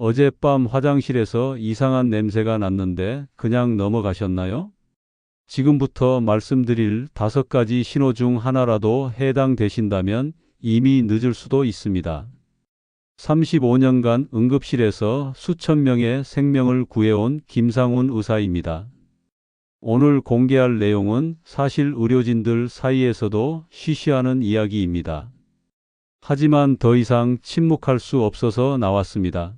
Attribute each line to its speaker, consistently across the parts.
Speaker 1: 어젯밤 화장실에서 이상한 냄새가 났는데 그냥 넘어가셨나요? 지금부터 말씀드릴 5가지 신호 중 하나라도 해당되신다면 이미 늦을 수도 있습니다. 35년간 응급실에서 수천 명의 생명을 구해온 김상훈 의사입니다. 오늘 공개할 내용은 사실 의료진들 사이에서도 쉬쉬하는 이야기입니다. 하지만 더 이상 침묵할 수 없어서 나왔습니다.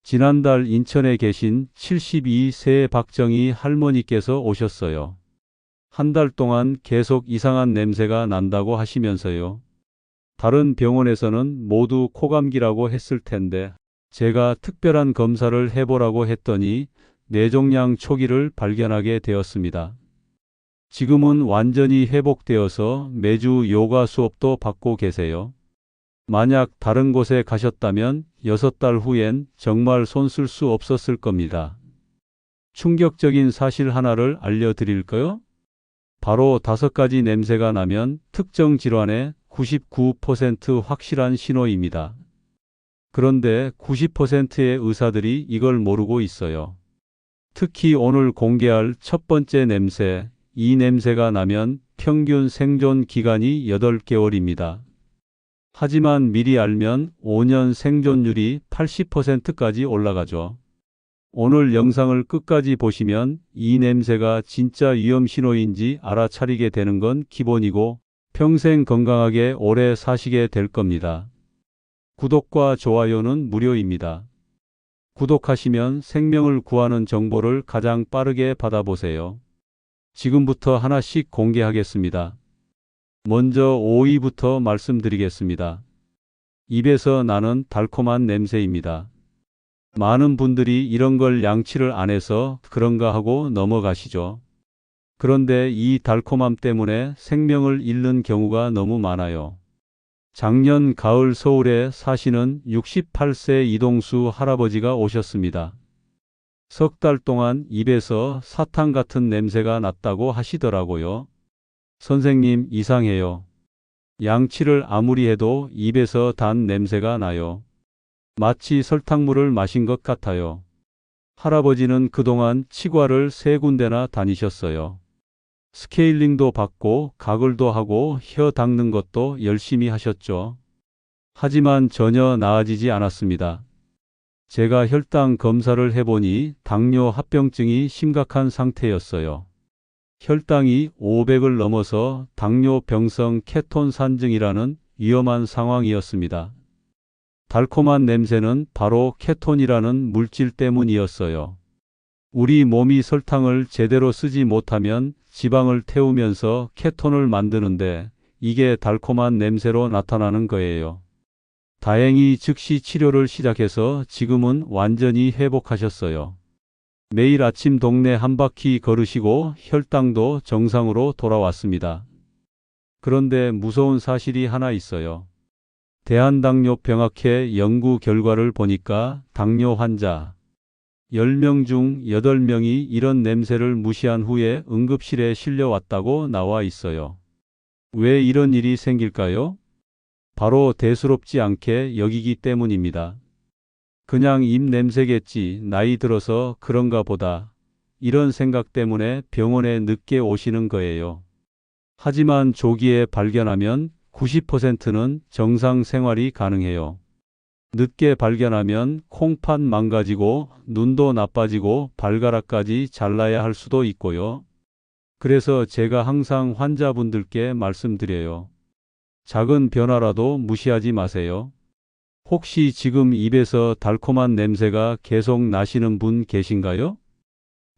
Speaker 1: 지난달 인천에 계신 72세 박정희 할머니께서 오셨어요. 한 달 동안 계속 이상한 냄새가 난다고 하시면서요. 다른 병원에서는 모두 코감기라고 했을 텐데 제가 특별한 검사를 해보라고 했더니 뇌종양 초기를 발견하게 되었습니다. 지금은 완전히 회복되어서 매주 요가 수업도 받고 계세요. 만약 다른 곳에 가셨다면 6달 후엔 정말 손 쓸 수 없었을 겁니다. 충격적인 사실 하나를 알려드릴까요? 바로 5가지 냄새가 나면 특정 질환의 99% 확실한 신호입니다. 그런데 90%의 의사들이 이걸 모르고 있어요. 특히 오늘 공개할 첫 번째 냄새, 이 냄새가 나면 평균 생존 기간이 8개월입니다. 하지만 미리 알면 5년 생존율이 80%까지 올라가죠. 오늘 영상을 끝까지 보시면 이 냄새가 진짜 위험 신호인지 알아차리게 되는 건 기본이고 평생 건강하게 오래 사시게 될 겁니다. 구독과 좋아요는 무료입니다. 구독하시면 생명을 구하는 정보를 가장 빠르게 받아보세요. 지금부터 하나씩 공개하겠습니다. 먼저 5위부터 말씀드리겠습니다. 입에서 나는 달콤한 냄새입니다. 많은 분들이 이런 걸 양치를 안 해서 그런가 하고 넘어가시죠. 그런데 이 달콤함 때문에 생명을 잃는 경우가 너무 많아요. 작년 가을 서울에 사시는 68세 이동수 할아버지가 오셨습니다. 석 달 동안 입에서 사탕 같은 냄새가 났다고 하시더라고요. 선생님, 이상해요. 양치를 아무리 해도 입에서 단 냄새가 나요. 마치 설탕물을 마신 것 같아요. 할아버지는 그동안 치과를 3군데나 다니셨어요. 스케일링도 받고 가글도 하고 혀 닦는 것도 열심히 하셨죠. 하지만 전혀 나아지지 않았습니다. 제가 혈당 검사를 해보니 당뇨 합병증이 심각한 상태였어요. 혈당이 500을 넘어서 당뇨병성 케톤 산증이라는 위험한 상황이었습니다. 달콤한 냄새는 바로 케톤이라는 물질 때문이었어요. 우리 몸이 설탕을 제대로 쓰지 못하면 지방을 태우면서 케톤을 만드는데 이게 달콤한 냄새로 나타나는 거예요. 다행히 즉시 치료를 시작해서 지금은 완전히 회복하셨어요. 매일 아침 동네 한 바퀴 걸으시고 혈당도 정상으로 돌아왔습니다. 그런데 무서운 사실이 하나 있어요. 대한당뇨병학회 연구 결과를 보니까 당뇨 환자 10명 중 8명이 이런 냄새를 무시한 후에 응급실에 실려왔다고 나와 있어요. 왜 이런 일이 생길까요? 바로 대수롭지 않게 여기기 때문입니다. 그냥 입 냄새겠지, 나이 들어서 그런가 보다. 이런 생각 때문에 병원에 늦게 오시는 거예요. 하지만 조기에 발견하면 90%는 정상 생활이 가능해요. 늦게 발견하면 콩팥 망가지고 눈도 나빠지고 발가락까지 잘라야 할 수도 있고요. 그래서 제가 항상 환자분들께 말씀드려요. 작은 변화라도 무시하지 마세요. 혹시 지금 입에서 달콤한 냄새가 계속 나시는 분 계신가요?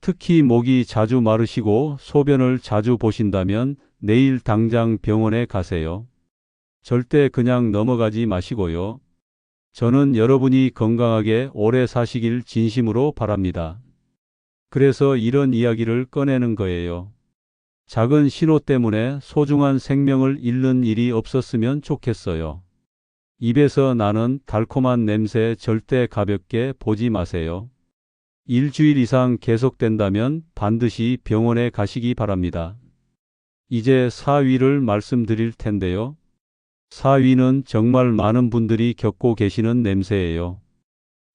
Speaker 1: 특히 목이 자주 마르시고 소변을 자주 보신다면 내일 당장 병원에 가세요. 절대 그냥 넘어가지 마시고요. 저는 여러분이 건강하게 오래 사시길 진심으로 바랍니다. 그래서 이런 이야기를 꺼내는 거예요. 작은 신호 때문에 소중한 생명을 잃는 일이 없었으면 좋겠어요. 입에서 나는 달콤한 냄새 절대 가볍게 보지 마세요. 일주일 이상 계속된다면 반드시 병원에 가시기 바랍니다. 이제 4위를 말씀드릴 텐데요. 4위는 정말 많은 분들이 겪고 계시는 냄새예요.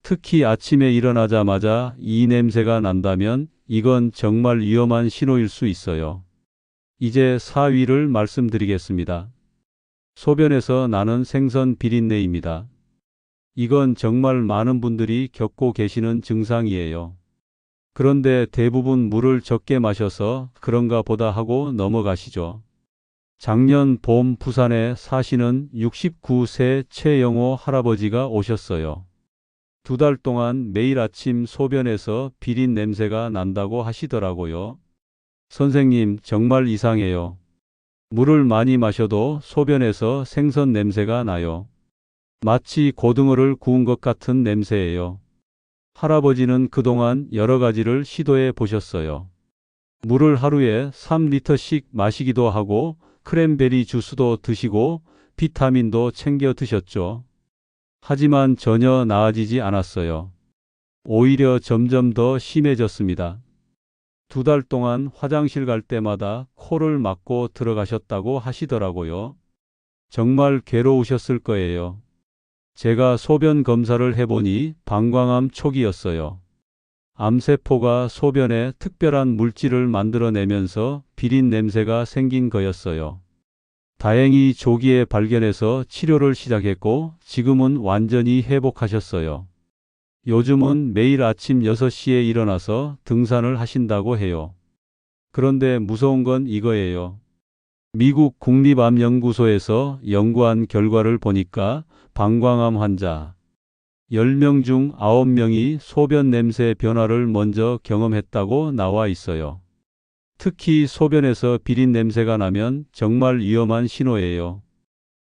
Speaker 1: 특히 아침에 일어나자마자 이 냄새가 난다면 이건 정말 위험한 신호일 수 있어요. 이제 4위를 말씀드리겠습니다. 소변에서 나는 생선 비린내입니다. 이건 정말 많은 분들이 겪고 계시는 증상이에요. 그런데 대부분 물을 적게 마셔서 그런가 보다 하고 넘어가시죠. 작년 봄 부산에 사시는 69세 최영호 할아버지가 오셨어요. 2달 동안 매일 아침 소변에서 비린 냄새가 난다고 하시더라고요. 선생님, 정말 이상해요. 물을 많이 마셔도 소변에서 생선 냄새가 나요. 마치 고등어를 구운 것 같은 냄새예요. 할아버지는 그동안 여러 가지를 시도해 보셨어요. 물을 하루에 3리터씩 마시기도 하고 크랜베리 주스도 드시고 비타민도 챙겨 드셨죠. 하지만 전혀 나아지지 않았어요. 오히려 점점 더 심해졌습니다. 2달 동안 화장실 갈 때마다 코를 막고 들어가셨다고 하시더라고요. 정말 괴로우셨을 거예요. 제가 소변 검사를 해보니 방광암 초기였어요. 암세포가 소변에 특별한 물질을 만들어내면서 비린 냄새가 생긴 거였어요. 다행히 조기에 발견해서 치료를 시작했고 지금은 완전히 회복하셨어요. 요즘은 매일 아침 6시에 일어나서 등산을 하신다고 해요. 그런데 무서운 건 이거예요. 미국 국립암연구소에서 연구한 결과를 보니까 방광암 환자 10명 중 9명이 소변 냄새 변화를 먼저 경험했다고 나와 있어요. 특히 소변에서 비린 냄새가 나면 정말 위험한 신호예요.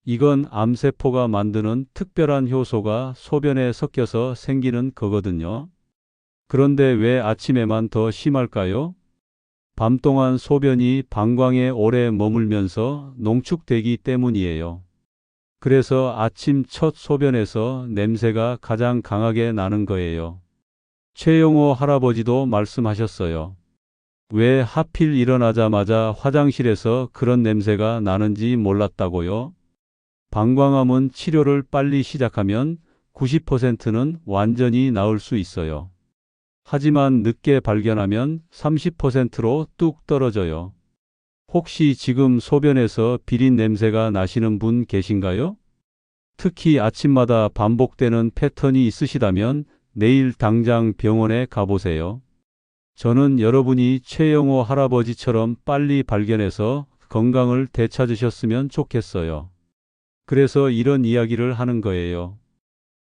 Speaker 1: 이건 암세포가 만드는 특별한 효소가 소변에 섞여서 생기는 거거든요. 그런데 왜 아침에만 더 심할까요? 밤 동안 소변이 방광에 오래 머물면서 농축되기 때문이에요. 그래서 아침 첫 소변에서 냄새가 가장 강하게 나는 거예요. 최영호 할아버지도 말씀하셨어요. 왜 하필 일어나자마자 화장실에서 그런 냄새가 나는지 몰랐다고요? 방광암은 치료를 빨리 시작하면 90%는 완전히 나을 수 있어요. 하지만 늦게 발견하면 30%로 뚝 떨어져요. 혹시 지금 소변에서 비린 냄새가 나시는 분 계신가요? 특히 아침마다 반복되는 패턴이 있으시다면 내일 당장 병원에 가보세요. 저는 여러분이 최영호 할아버지처럼 빨리 발견해서 건강을 되찾으셨으면 좋겠어요. 그래서 이런 이야기를 하는 거예요.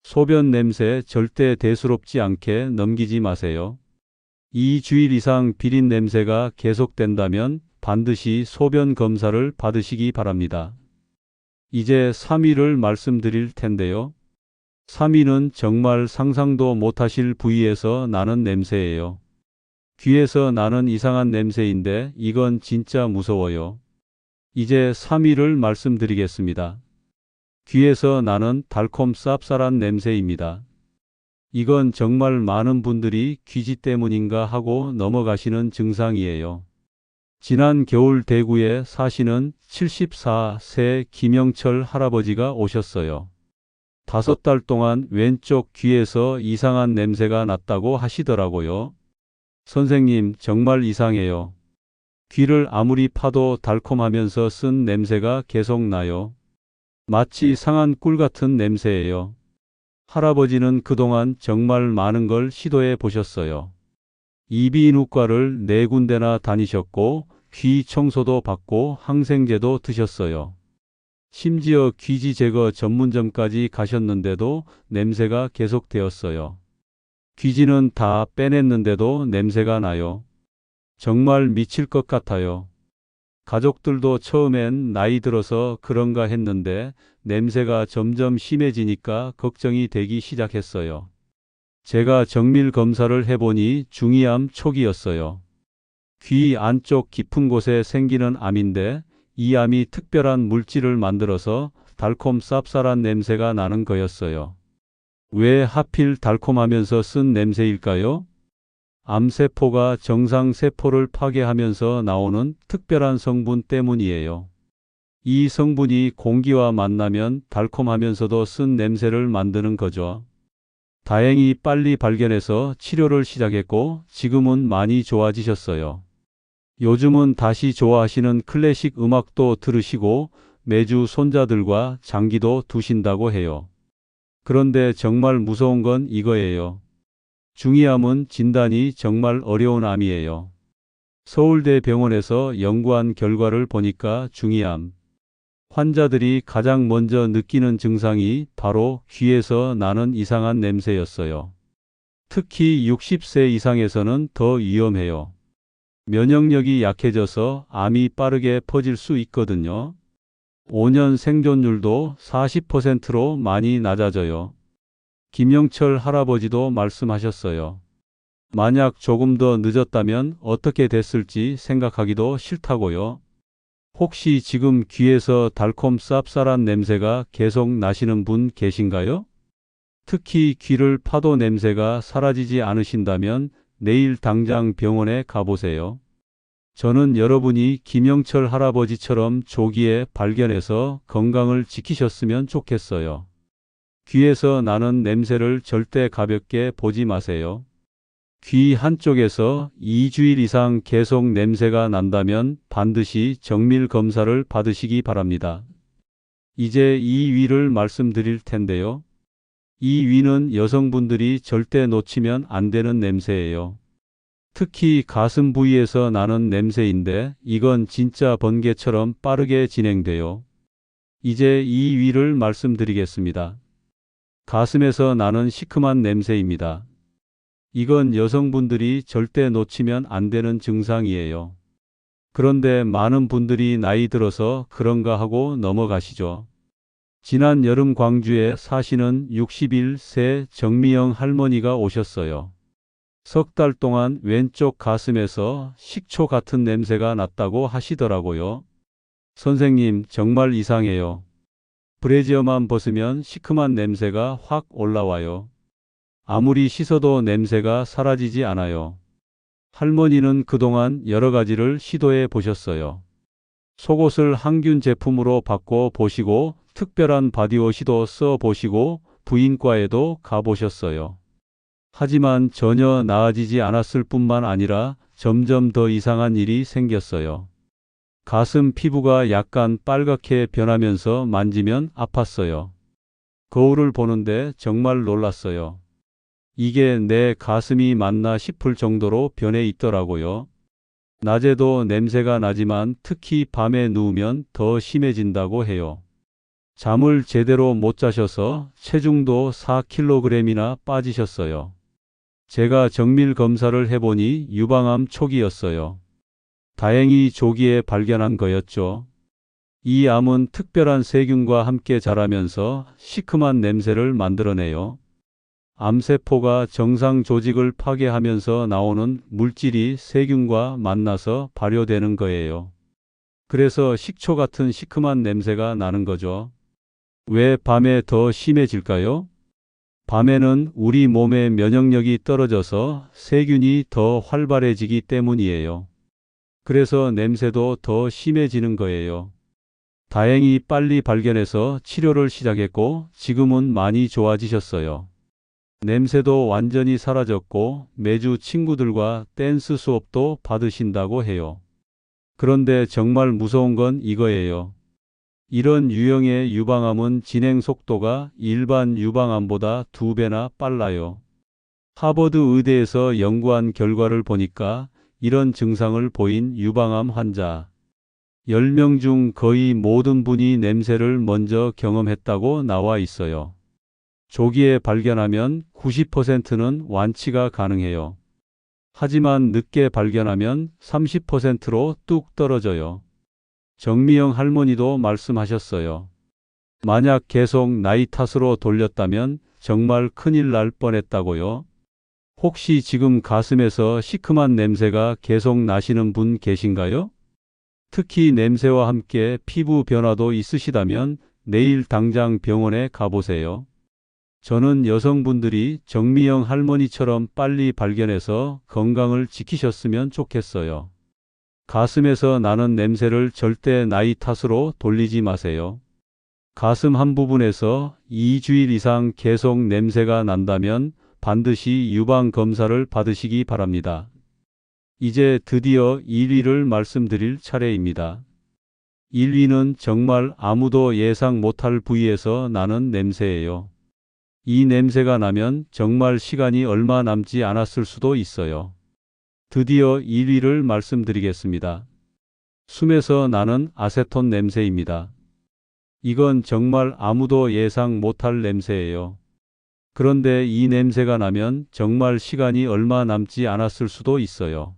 Speaker 1: 소변 냄새 절대 대수롭지 않게 넘기지 마세요. 2주일 이상 비린 냄새가 계속된다면 반드시 소변 검사를 받으시기 바랍니다. 이제 3위를 말씀드릴 텐데요. 3위는 정말 상상도 못하실 부위에서 나는 냄새예요. 귀에서 나는 이상한 냄새인데 이건 진짜 무서워요. 이제 3위를 말씀드리겠습니다. 귀에서 나는 달콤 쌉쌀한 냄새입니다. 이건 정말 많은 분들이 귀지 때문인가 하고 넘어가시는 증상이에요. 지난 겨울 대구에 사시는 74세 김영철 할아버지가 오셨어요. 5달 동안 왼쪽 귀에서 이상한 냄새가 났다고 하시더라고요. 선생님, 정말 이상해요. 귀를 아무리 파도 달콤하면서 쓴 냄새가 계속 나요. 마치 상한 꿀 같은 냄새예요. 할아버지는 그동안 정말 많은 걸 시도해 보셨어요. 이비인후과를 4군데나 다니셨고 귀 청소도 받고 항생제도 드셨어요. 심지어 귀지 제거 전문점까지 가셨는데도 냄새가 계속되었어요. 귀지는 다 빼냈는데도 냄새가 나요. 정말 미칠 것 같아요. 가족들도 처음엔 나이 들어서 그런가 했는데 냄새가 점점 심해지니까 걱정이 되기 시작했어요. 제가 정밀 검사를 해보니 중이암 초기였어요. 귀 안쪽 깊은 곳에 생기는 암인데 이 암이 특별한 물질을 만들어서 달콤 쌉쌀한 냄새가 나는 거였어요. 왜 하필 달콤하면서 쓴 냄새일까요? 암세포가 정상세포를 파괴하면서 나오는 특별한 성분 때문이에요. 이 성분이 공기와 만나면 달콤하면서도 쓴 냄새를 만드는 거죠. 다행히 빨리 발견해서 치료를 시작했고 지금은 많이 좋아지셨어요. 요즘은 다시 좋아하시는 클래식 음악도 들으시고 매주 손자들과 장기도 두신다고 해요. 그런데 정말 무서운 건 이거예요. 중이암은 진단이 정말 어려운 암이에요. 서울대 병원에서 연구한 결과를 보니까 중이암 환자들이 가장 먼저 느끼는 증상이 바로 귀에서 나는 이상한 냄새였어요. 특히 60세 이상에서는 더 위험해요. 면역력이 약해져서 암이 빠르게 퍼질 수 있거든요. 5년 생존율도 40%로 많이 낮아져요. 김영철 할아버지도 말씀하셨어요. 만약 조금 더 늦었다면 어떻게 됐을지 생각하기도 싫다고요. 혹시 지금 귀에서 달콤 쌉쌀한 냄새가 계속 나시는 분 계신가요? 특히 귀를 파도 냄새가 사라지지 않으신다면 내일 당장 병원에 가보세요. 저는 여러분이 김영철 할아버지처럼 조기에 발견해서 건강을 지키셨으면 좋겠어요. 귀에서 나는 냄새를 절대 가볍게 보지 마세요. 귀 한쪽에서 2주일 이상 계속 냄새가 난다면 반드시 정밀 검사를 받으시기 바랍니다. 이제 이 위를 말씀드릴 텐데요. 이 위는 여성분들이 절대 놓치면 안 되는 냄새예요. 특히 가슴 부위에서 나는 냄새인데 이건 진짜 번개처럼 빠르게 진행돼요. 이제 이 위를 말씀드리겠습니다. 가슴에서 나는 시큼한 냄새입니다. 이건 여성분들이 절대 놓치면 안 되는 증상이에요. 그런데 많은 분들이 나이 들어서 그런가 하고 넘어가시죠. 지난 여름 광주에 사시는 61세 정미영 할머니가 오셨어요. 석 달 동안 왼쪽 가슴에서 식초 같은 냄새가 났다고 하시더라고요. 선생님, 정말 이상해요. 브래지어만 벗으면 시큼한 냄새가 확 올라와요. 아무리 씻어도 냄새가 사라지지 않아요. 할머니는 그동안 여러 가지를 시도해 보셨어요. 속옷을 항균 제품으로 바꿔 보시고 특별한 바디워시도 써 보시고 부인과에도 가보셨어요. 하지만 전혀 나아지지 않았을 뿐만 아니라 점점 더 이상한 일이 생겼어요. 가슴 피부가 약간 빨갛게 변하면서 만지면 아팠어요. 거울을 보는데 정말 놀랐어요. 이게 내 가슴이 맞나 싶을 정도로 변해 있더라고요. 낮에도 냄새가 나지만 특히 밤에 누우면 더 심해진다고 해요. 잠을 제대로 못 자셔서 체중도 4kg이나 빠지셨어요. 제가 정밀 검사를 해보니 유방암 초기였어요. 다행히 조기에 발견한 거였죠. 이 암은 특별한 세균과 함께 자라면서 시큼한 냄새를 만들어내요. 암세포가 정상 조직을 파괴하면서 나오는 물질이 세균과 만나서 발효되는 거예요. 그래서 식초 같은 시큼한 냄새가 나는 거죠. 왜 밤에 더 심해질까요? 밤에는 우리 몸의 면역력이 떨어져서 세균이 더 활발해지기 때문이에요. 그래서 냄새도 더 심해지는 거예요. 다행히 빨리 발견해서 치료를 시작했고 지금은 많이 좋아지셨어요. 냄새도 완전히 사라졌고 매주 친구들과 댄스 수업도 받으신다고 해요. 그런데 정말 무서운 건 이거예요. 이런 유형의 유방암은 진행 속도가 일반 유방암보다 2배나 빨라요. 하버드 의대에서 연구한 결과를 보니까 이런 증상을 보인 유방암 환자 10명 중 거의 모든 분이 냄새를 먼저 경험했다고 나와 있어요. 조기에 발견하면 90%는 완치가 가능해요. 하지만 늦게 발견하면 30%로 뚝 떨어져요. 정미영 할머니도 말씀하셨어요. 만약 계속 나이 탓으로 돌렸다면 정말 큰일 날 뻔했다고요. 혹시 지금 가슴에서 시큼한 냄새가 계속 나시는 분 계신가요? 특히 냄새와 함께 피부 변화도 있으시다면 내일 당장 병원에 가보세요. 저는 여성분들이 정미영 할머니처럼 빨리 발견해서 건강을 지키셨으면 좋겠어요. 가슴에서 나는 냄새를 절대 나이 탓으로 돌리지 마세요. 가슴 한 부분에서 2주일 이상 계속 냄새가 난다면 반드시 유방 검사를 받으시기 바랍니다. 이제 드디어 1위를 말씀드릴 차례입니다. 1위는 정말 아무도 예상 못할 부위에서 나는 냄새예요. 이 냄새가 나면 정말 시간이 얼마 남지 않았을 수도 있어요. 드디어 1위를 말씀드리겠습니다. 숨에서 나는 아세톤 냄새입니다. 이건 정말 아무도 예상 못할 냄새예요. 그런데 이 냄새가 나면 정말 시간이 얼마 남지 않았을 수도 있어요.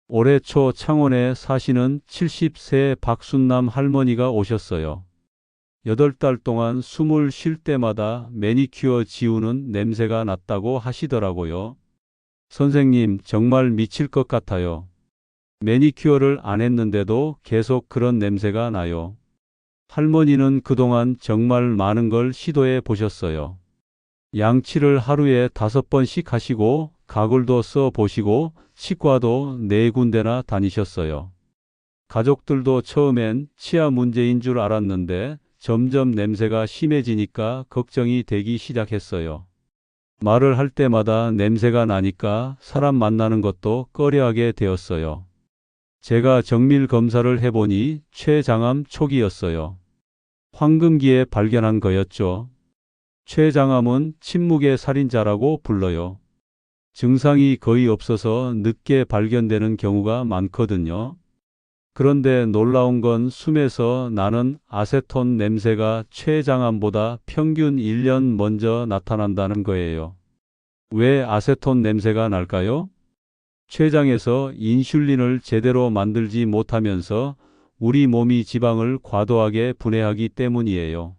Speaker 1: 올해 초 창원에 사시는 70세 박순남 할머니가 오셨어요. 8달 동안 숨을 쉴 때마다 매니큐어 지우는 냄새가 났다고 하시더라고요. 선생님, 정말 미칠 것 같아요. 매니큐어를 안 했는데도 계속 그런 냄새가 나요. 할머니는 그동안 정말 많은 걸 시도해 보셨어요. 양치를 하루에 5번씩 하시고 가글도 써 보시고 치과도 4군데나 다니셨어요. 가족들도 처음엔 치아 문제인 줄 알았는데 점점 냄새가 심해지니까 걱정이 되기 시작했어요. 말을 할 때마다 냄새가 나니까 사람 만나는 것도 꺼려하게 되었어요. 제가 정밀 검사를 해보니 췌장암 초기였어요. 황금기에 발견한 거였죠. 췌장암은 침묵의 살인자라고 불러요. 증상이 거의 없어서 늦게 발견되는 경우가 많거든요. 그런데 놀라운 건 숨에서 나는 아세톤 냄새가 췌장암보다 평균 1년 먼저 나타난다는 거예요. 왜 아세톤 냄새가 날까요? 췌장에서 인슐린을 제대로 만들지 못하면서 우리 몸이 지방을 과도하게 분해하기 때문이에요.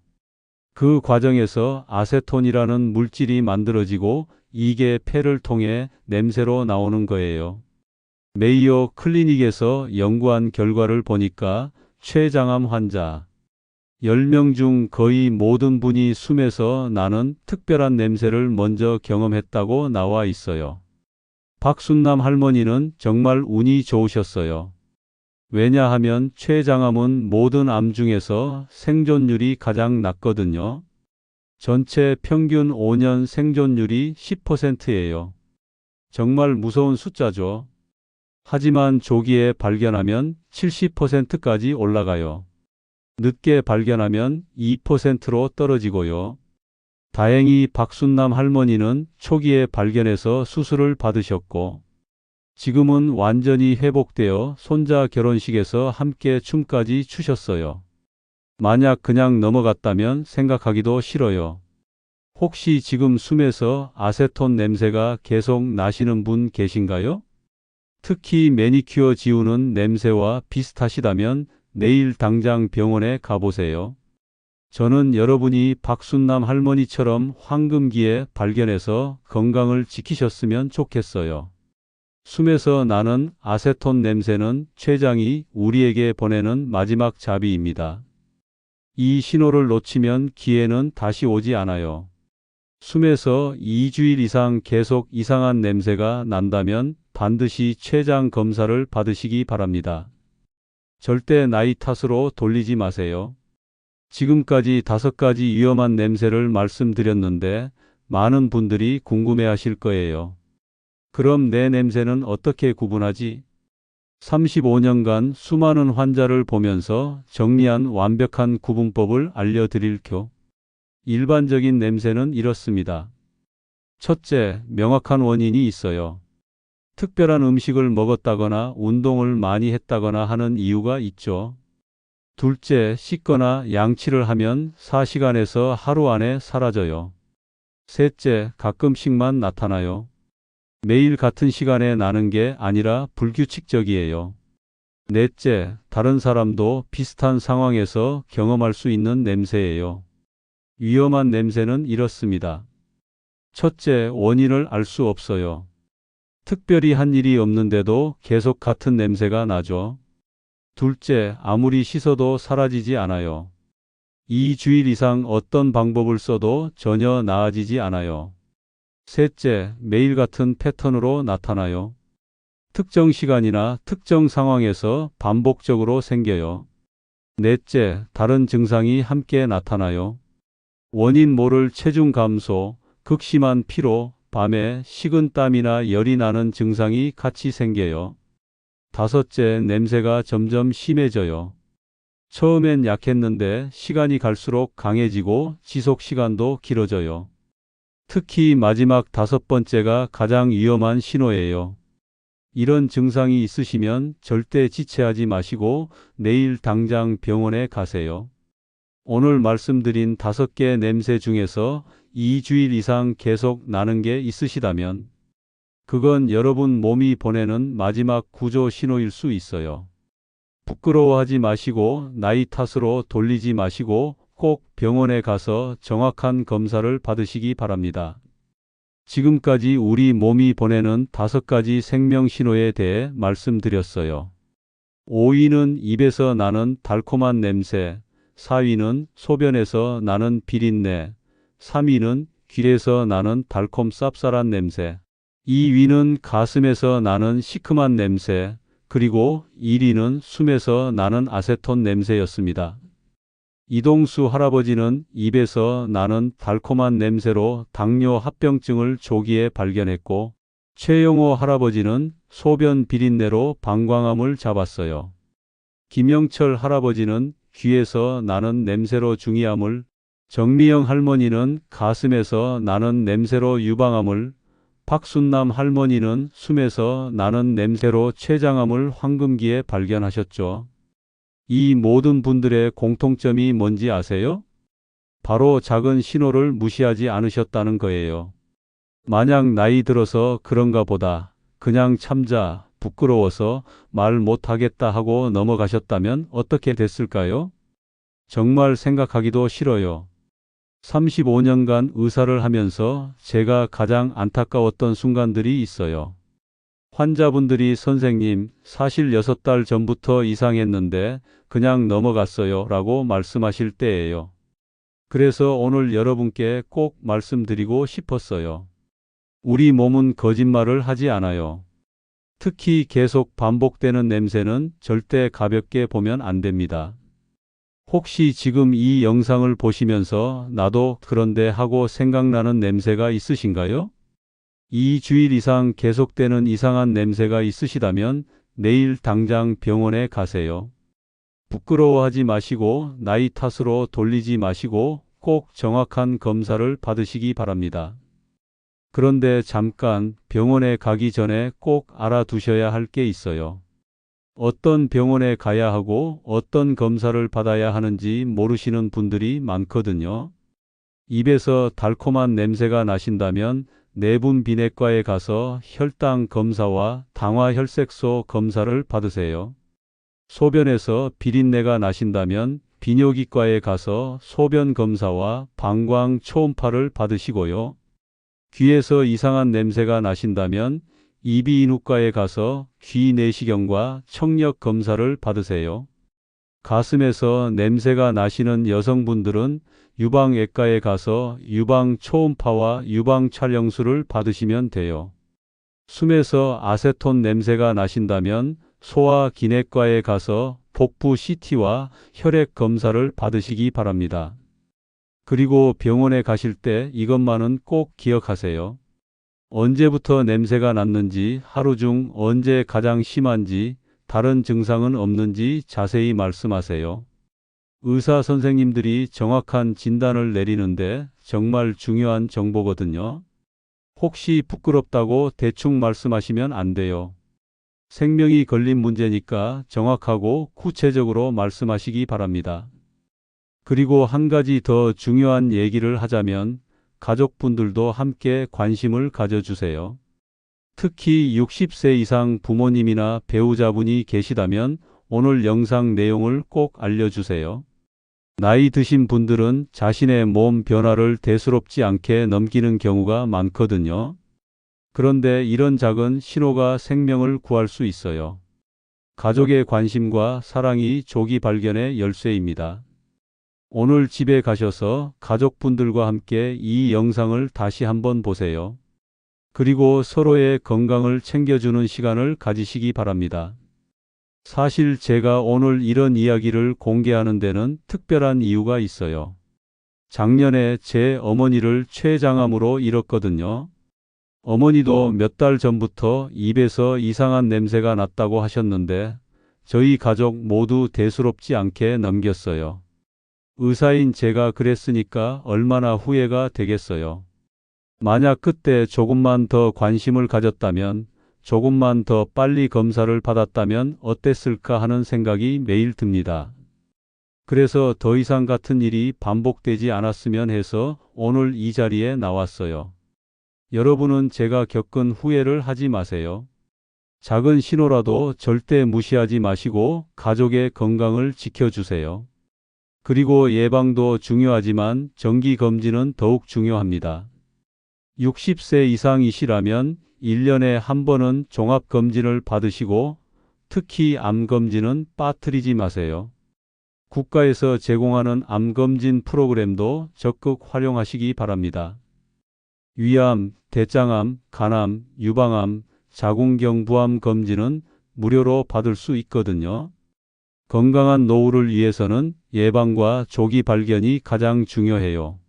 Speaker 1: 그 과정에서 아세톤이라는 물질이 만들어지고 이게 폐를 통해 냄새로 나오는 거예요. 메이오 클리닉에서 연구한 결과를 보니까 췌장암 환자 10명 중 거의 모든 분이 숨에서 나는 특별한 냄새를 먼저 경험했다고 나와 있어요. 박순남 할머니는 정말 운이 좋으셨어요. 왜냐하면 췌장암은 모든 암 중에서 생존율이 가장 낮거든요. 전체 평균 5년 생존율이 10%예요. 정말 무서운 숫자죠. 하지만 조기에 발견하면 70%까지 올라가요. 늦게 발견하면 2%로 떨어지고요. 다행히 박순남 할머니는 초기에 발견해서 수술을 받으셨고 지금은 완전히 회복되어 손자 결혼식에서 함께 춤까지 추셨어요. 만약 그냥 넘어갔다면 생각하기도 싫어요. 혹시 지금 숨에서 아세톤 냄새가 계속 나시는 분 계신가요? 특히 매니큐어 지우는 냄새와 비슷하시다면 내일 당장 병원에 가보세요. 저는 여러분이 박순남 할머니처럼 황금기에 발견해서 건강을 지키셨으면 좋겠어요. 숨에서 나는 아세톤 냄새는 췌장이 우리에게 보내는 마지막 자비입니다. 이 신호를 놓치면 기회는 다시 오지 않아요. 숨에서 2주일 이상 계속 이상한 냄새가 난다면 반드시 췌장 검사를 받으시기 바랍니다. 절대 나이 탓으로 돌리지 마세요. 지금까지 5가지 위험한 냄새를 말씀드렸는데 많은 분들이 궁금해하실 거예요. 그럼 내 냄새는 어떻게 구분하지? 35년간 수많은 환자를 보면서 정리한 완벽한 구분법을 알려드릴게요. 일반적인 냄새는 이렇습니다. 첫째, 명확한 원인이 있어요. 특별한 음식을 먹었다거나 운동을 많이 했다거나 하는 이유가 있죠. 둘째, 씻거나 양치를 하면 4시간에서 하루 안에 사라져요. 셋째, 가끔씩만 나타나요. 매일 같은 시간에 나는 게 아니라 불규칙적이에요. 넷째, 다른 사람도 비슷한 상황에서 경험할 수 있는 냄새예요. 위험한 냄새는 이렇습니다. 첫째, 원인을 알 수 없어요. 특별히 한 일이 없는데도 계속 같은 냄새가 나죠. 둘째, 아무리 씻어도 사라지지 않아요. 2주일 이상 어떤 방법을 써도 전혀 나아지지 않아요. 셋째, 매일 같은 패턴으로 나타나요. 특정 시간이나 특정 상황에서 반복적으로 생겨요. 넷째, 다른 증상이 함께 나타나요. 원인 모를 체중 감소, 극심한 피로, 밤에 식은땀이나 열이 나는 증상이 같이 생겨요. 다섯째, 냄새가 점점 심해져요. 처음엔 약했는데 시간이 갈수록 강해지고 지속 시간도 길어져요. 특히 마지막 다섯 번째가 가장 위험한 신호예요. 이런 증상이 있으시면 절대 지체하지 마시고 내일 당장 병원에 가세요. 오늘 말씀드린 5개 냄새 중에서 2주일 이상 계속 나는 게 있으시다면 그건 여러분 몸이 보내는 마지막 구조 신호일 수 있어요. 부끄러워하지 마시고 나이 탓으로 돌리지 마시고 꼭 병원에 가서 정확한 검사를 받으시기 바랍니다. 지금까지 우리 몸이 보내는 5가지 생명 신호에 대해 말씀드렸어요. 5위는 입에서 나는 달콤한 냄새, 4위는 소변에서 나는 비린내, 3위는 귀에서 나는 달콤 쌉쌀한 냄새, 2위는 가슴에서 나는 시큼한 냄새, 그리고 1위는 숨에서 나는 아세톤 냄새였습니다. 이동수 할아버지는 입에서 나는 달콤한 냄새로 당뇨 합병증을 조기에 발견했고, 최영호 할아버지는 소변 비린내로 방광암을 잡았어요. 김영철 할아버지는 귀에서 나는 냄새로 중이암을, 정미영 할머니는 가슴에서 나는 냄새로 유방암을, 박순남 할머니는 숨에서 나는 냄새로 췌장암을 황금기에 발견하셨죠. 이 모든 분들의 공통점이 뭔지 아세요? 바로 작은 신호를 무시하지 않으셨다는 거예요. 만약 나이 들어서 그런가 보다, 그냥 참자, 부끄러워서 말 못하겠다 하고 넘어가셨다면 어떻게 됐을까요? 정말 생각하기도 싫어요. 35년간 의사를 하면서 제가 가장 안타까웠던 순간들이 있어요. 환자분들이 선생님, 사실 6달 전부터 이상했는데 그냥 넘어갔어요 라고 말씀하실 때예요. 그래서 오늘 여러분께 꼭 말씀드리고 싶었어요. 우리 몸은 거짓말을 하지 않아요. 특히 계속 반복되는 냄새는 절대 가볍게 보면 안 됩니다. 혹시 지금 이 영상을 보시면서 나도 그런데 하고 생각나는 냄새가 있으신가요? 2주일 이상 계속되는 이상한 냄새가 있으시다면 내일 당장 병원에 가세요. 부끄러워하지 마시고 나이 탓으로 돌리지 마시고 꼭 정확한 검사를 받으시기 바랍니다. 그런데 잠깐 병원에 가기 전에 꼭 알아두셔야 할 게 있어요. 어떤 병원에 가야 하고 어떤 검사를 받아야 하는지 모르시는 분들이 많거든요. 입에서 달콤한 냄새가 나신다면 내분 비내과에 가서 혈당 검사와 당화혈색소 검사를 받으세요. 소변에서 비린내가 나신다면 비뇨기과에 가서 소변 검사와 방광 초음파를 받으시고요. 귀에서 이상한 냄새가 나신다면 이비인후과에 가서 귀 내시경과 청력 검사를 받으세요. 가슴에서 냄새가 나시는 여성분들은 유방외과에 가서 유방 초음파와 유방 촬영술을 받으시면 돼요. 숨에서 아세톤 냄새가 나신다면 소화기내과에 가서 복부 CT와 혈액 검사를 받으시기 바랍니다. 그리고 병원에 가실 때 이것만은 꼭 기억하세요. 언제부터 냄새가 났는지, 하루 중 언제 가장 심한지, 다른 증상은 없는지 자세히 말씀하세요. 의사 선생님들이 정확한 진단을 내리는데 정말 중요한 정보거든요. 혹시 부끄럽다고 대충 말씀하시면 안 돼요. 생명이 걸린 문제니까 정확하고 구체적으로 말씀하시기 바랍니다. 그리고 한 가지 더 중요한 얘기를 하자면 가족분들도 함께 관심을 가져주세요. 특히 60세 이상 부모님이나 배우자분이 계시다면 오늘 영상 내용을 꼭 알려주세요. 나이 드신 분들은 자신의 몸 변화를 대수롭지 않게 넘기는 경우가 많거든요. 그런데 이런 작은 신호가 생명을 구할 수 있어요. 가족의 관심과 사랑이 조기 발견의 열쇠입니다. 오늘 집에 가셔서 가족분들과 함께 이 영상을 다시 한번 보세요. 그리고 서로의 건강을 챙겨주는 시간을 가지시기 바랍니다. 사실 제가 오늘 이런 이야기를 공개하는 데는 특별한 이유가 있어요. 작년에 제 어머니를 췌장암으로 잃었거든요. 어머니도 몇 달 전부터 입에서 이상한 냄새가 났다고 하셨는데 저희 가족 모두 대수롭지 않게 넘겼어요. 의사인 제가 그랬으니까 얼마나 후회가 되겠어요. 만약 그때 조금만 더 관심을 가졌다면, 조금만 더 빨리 검사를 받았다면 어땠을까 하는 생각이 매일 듭니다. 그래서 더 이상 같은 일이 반복되지 않았으면 해서 오늘 이 자리에 나왔어요. 여러분은 제가 겪은 후회를 하지 마세요. 작은 신호라도 절대 무시하지 마시고 가족의 건강을 지켜주세요. 그리고 예방도 중요하지만 정기검진은 더욱 중요합니다. 60세 이상이시라면 1년에 한 번은 종합검진을 받으시고 특히 암검진은 빠뜨리지 마세요. 국가에서 제공하는 암검진 프로그램도 적극 활용하시기 바랍니다. 위암, 대장암, 간암, 유방암, 자궁경부암 검진은 무료로 받을 수 있거든요. 건강한 노후를 위해서는 예방과 조기 발견이 가장 중요해요.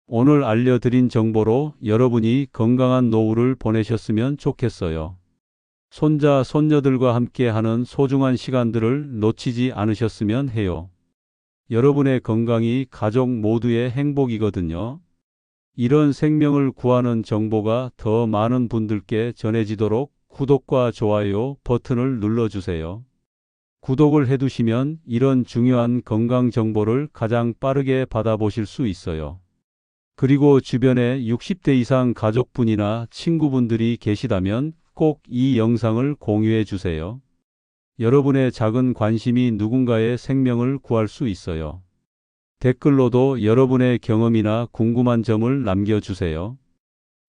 Speaker 1: 오늘 알려드린 정보로 여러분이 건강한 노후를 보내셨으면 좋겠어요. 손자, 손녀들과 함께하는 소중한 시간들을 놓치지 않으셨으면 해요. 여러분의 건강이 가족 모두의 행복이거든요. 이런 생명을 구하는 정보가 더 많은 분들께 전해지도록 구독과 좋아요 버튼을 눌러주세요. 구독을 해두시면 이런 중요한 건강 정보를 가장 빠르게 받아보실 수 있어요. 그리고 주변에 60대 이상 가족분이나 친구분들이 계시다면 꼭 이 영상을 공유해 주세요. 여러분의 작은 관심이 누군가의 생명을 구할 수 있어요. 댓글로도 여러분의 경험이나 궁금한 점을 남겨주세요.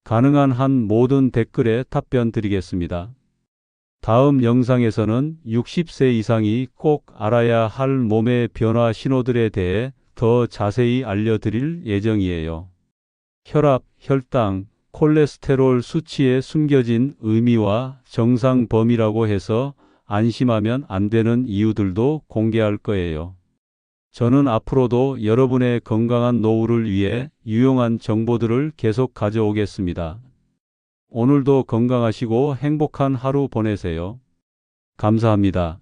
Speaker 1: 가능한 한 모든 댓글에 답변 드리겠습니다. 다음 영상에서는 60세 이상이 꼭 알아야 할 몸의 변화 신호들에 대해 더 자세히 알려드릴 예정이에요. 혈압, 혈당, 콜레스테롤 수치의 숨겨진 의미와 정상 범위라고 해서 안심하면 안 되는 이유들도 공개할 거예요. 저는 앞으로도 여러분의 건강한 노후를 위해 유용한 정보들을 계속 가져오겠습니다. 오늘도 건강하시고 행복한 하루 보내세요. 감사합니다.